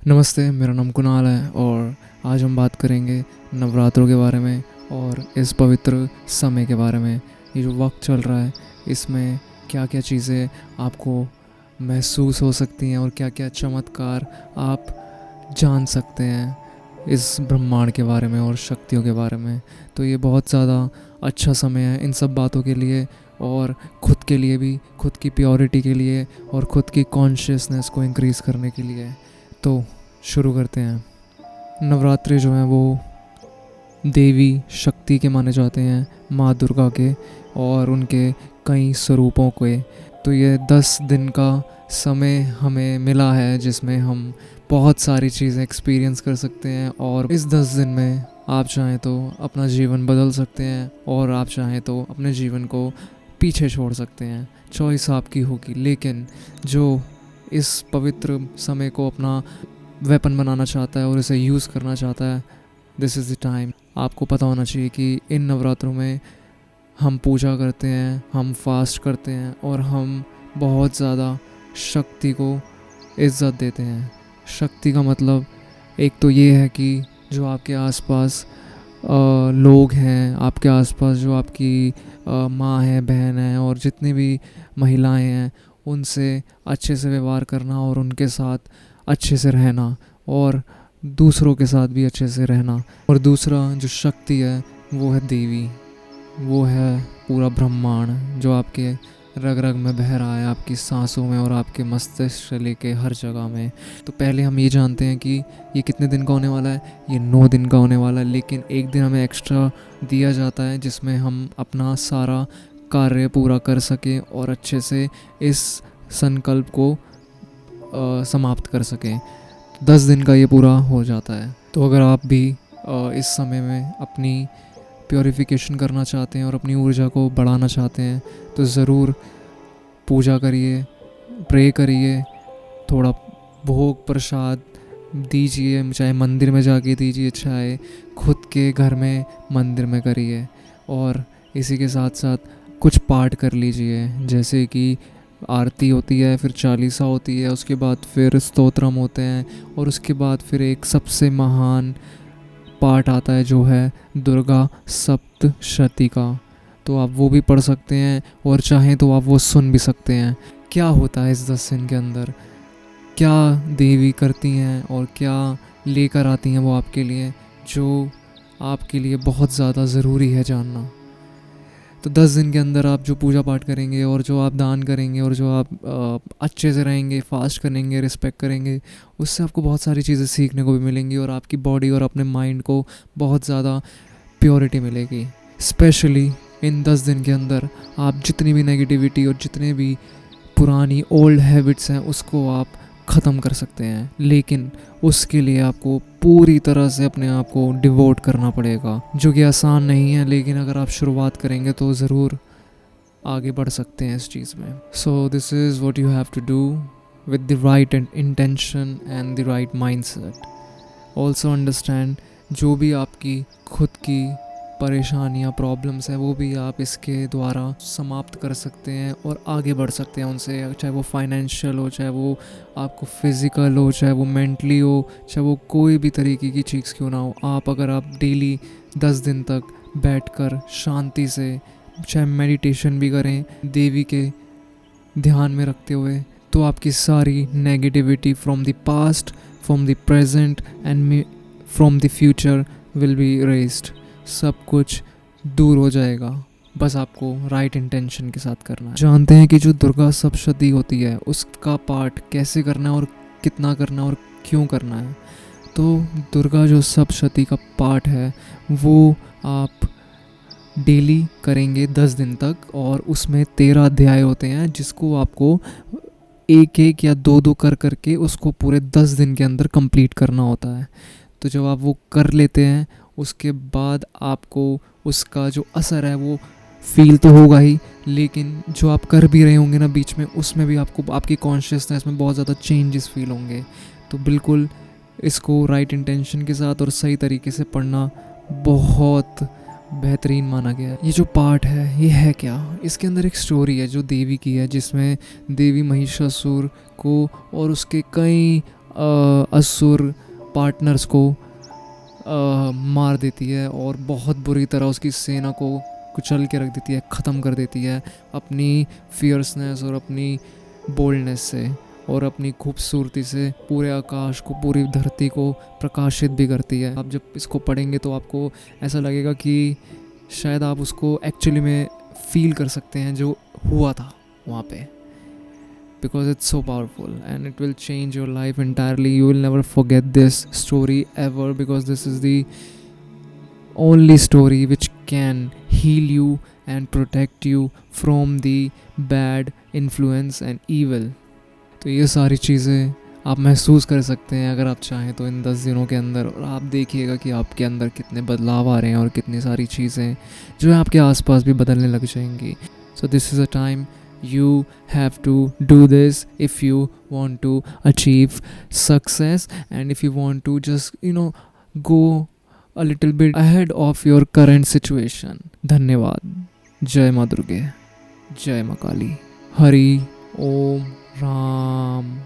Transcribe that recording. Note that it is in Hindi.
नमस्ते, मेरा नाम कुणाल है और आज हम बात करेंगे नवरात्रों के बारे में और इस पवित्र समय के बारे में। ये जो वक्त चल रहा है, इसमें क्या क्या चीज़ें आपको महसूस हो सकती हैं और क्या क्या चमत्कार आप जान सकते हैं इस ब्रह्मांड के बारे में और शक्तियों के बारे में। तो ये बहुत ज़्यादा अच्छा समय है इन सब बातों के लिए और खुद के लिए भी, खुद की प्योरिटी के लिए और खुद की कॉन्शियसनेस को इंक्रीज़ करने के लिए। तो शुरू करते हैं। नवरात्रि जो हैं वो देवी शक्ति के माने जाते हैं, माँ दुर्गा के और उनके कई स्वरूपों के। तो ये 10 दिन का समय हमें मिला है जिसमें हम बहुत सारी चीज़ें एक्सपीरियंस कर सकते हैं और इस 10 दिन में आप चाहें तो अपना जीवन बदल सकते हैं और आप चाहें तो अपने जीवन को पीछे छोड़ सकते हैं। चॉइस आपकी होगी, लेकिन जो इस पवित्र समय को अपना वेपन बनाना चाहता है और इसे यूज़ करना चाहता है, दिस इज़ द टाइम। आपको पता होना चाहिए कि इन नवरात्रों में हम पूजा करते हैं, हम फास्ट करते हैं और हम बहुत ज़्यादा शक्ति को इज़्ज़त देते हैं। शक्ति का मतलब एक तो ये है कि जो आपके आसपास लोग हैं, आपके आसपास जो आपकी माँ है, बहन है और जितनी भी महिलाएं हैं, उनसे अच्छे से व्यवहार करना और उनके साथ अच्छे से रहना और दूसरों के साथ भी अच्छे से रहना। और दूसरा जो शक्ति है वो है देवी, वो है पूरा ब्रह्मांड जो आपके रग रग में बह रहा है, आपकी सांसों में और आपके मस्तिष्क से लेके हर जगह में। तो पहले हम ये जानते हैं कि ये कितने दिन का होने वाला है, ये 9 दिन का होने वाला है, लेकिन एक दिन हमें एक्स्ट्रा दिया जाता है जिसमें हम अपना सारा कार्य पूरा कर सकें और अच्छे से इस संकल्प को समाप्त कर सकें। 10 दिन का ये पूरा हो जाता है। तो अगर आप भी इस समय में अपनी प्योरिफिकेशन करना चाहते हैं और अपनी ऊर्जा को बढ़ाना चाहते हैं तो ज़रूर पूजा करिए, प्रे करिए, थोड़ा भोग प्रसाद दीजिए, चाहे मंदिर में जाके दीजिए, चाहे खुद के घर में मंदिर में करिए। और इसी के साथ साथ कुछ पाठ कर लीजिए, जैसे कि आरती होती है, फिर चालीसा होती है, उसके बाद फिर स्तोत्रम होते हैं और उसके बाद फिर एक सबसे महान पाठ आता है जो है दुर्गा सप्तशती का। तो आप वो भी पढ़ सकते हैं और चाहें तो आप वो सुन भी सकते हैं। क्या होता है इस 10 दिन के अंदर, क्या देवी करती हैं और क्या लेकर आती हैं वो आपके लिए, जो आपके लिए बहुत ज़्यादा ज़रूरी है जानना। तो 10 दिन के अंदर आप जो पूजा पाठ करेंगे और जो आप दान करेंगे और जो आप अच्छे से रहेंगे, फास्ट करेंगे, रिस्पेक्ट करेंगे, उससे आपको बहुत सारी चीज़ें सीखने को भी मिलेंगी और आपकी बॉडी और अपने माइंड को बहुत ज़्यादा प्योरिटी मिलेगी। स्पेशली इन 10 दिन के अंदर आप जितनी भी नेगेटिविटी और जितने भी पुरानी ओल्ड हैबिट्स हैं उसको आप ख़त्म कर सकते हैं, लेकिन उसके लिए आपको पूरी तरह से अपने आप को डिवोट करना पड़ेगा, जो कि आसान नहीं है, लेकिन अगर आप शुरुआत करेंगे तो ज़रूर आगे बढ़ सकते हैं इस चीज़ में। So this is what you have to do with the right intention and the right mindset. Also understand जो भी आपकी खुद की परेशानियाँ, प्रॉब्लम्स हैं, वो भी आप इसके द्वारा समाप्त कर सकते हैं और आगे बढ़ सकते हैं उनसे, चाहे वो फाइनेंशियल हो, चाहे वो आपको फिज़िकल हो, चाहे वो मेंटली हो, चाहे वो कोई भी तरीके की चीज़ क्यों ना हो। अगर आप डेली 10 दिन तक बैठकर शांति से चाहे मेडिटेशन भी करें देवी के ध्यान में रखते हुए, तो आपकी सारी negativity from the past, from the present and from the future will be erased. सब कुछ दूर हो जाएगा, बस आपको राइट इंटेंशन के साथ करना है। जानते हैं कि जो दुर्गा सप्तशती होती है उसका पाठ कैसे करना है और कितना करना है और क्यों करना है। तो दुर्गा जो सप्तशती का पाठ है वो आप डेली करेंगे 10 दिन तक और उसमें 13 अध्याय होते हैं जिसको आपको एक एक या दो दो कर करके उसको पूरे 10 दिन के अंदर कंप्लीट करना होता है। तो जब आप वो कर लेते हैं उसके बाद आपको उसका जो असर है वो फील तो होगा ही, लेकिन जो आप कर भी रहे होंगे ना बीच में, उसमें भी आपको आपकी कॉन्शियसनेस में बहुत ज़्यादा चेंजेस फील होंगे। तो बिल्कुल इसको राइट इंटेंशन के साथ और सही तरीके से पढ़ना बहुत बेहतरीन माना गया है। ये जो पाठ है ये है क्या, इसके अंदर एक स्टोरी है जो देवी की है, जिसमें देवी महिषासुर को और उसके कई असुर पार्टनर्स को मार देती है और बहुत बुरी तरह उसकी सेना को कुचल के रख देती है, ख़त्म कर देती है अपनी फियर्सनेस और अपनी बोल्डनेस से और अपनी खूबसूरती से पूरे आकाश को, पूरी धरती को प्रकाशित भी करती है। आप जब इसको पढ़ेंगे तो आपको ऐसा लगेगा कि शायद आप उसको एक्चुअली में फील कर सकते हैं जो हुआ था वहाँ पे, because it's so powerful and it will change your life entirely. You will never forget this story ever, because this is the only story which can heal you and protect you from the bad influence and evil. तो ये सारी चीज़ें आप महसूस कर सकते हैं अगर आप चाहें तो इन 10 दिनों के अंदर, और आप देखिएगा कि आपके अंदर कितने बदलाव आ रहे हैं और कितनी सारी चीज़ें जो है आपके आसपास भी बदलने लग जाएंगी. So this is a time you have to do this if you want to achieve success, and if you want to just go a little bit ahead of your current situation. धन्यवाद. जय माँ दुर्गे, जय माँ काली, हरि ओम राम.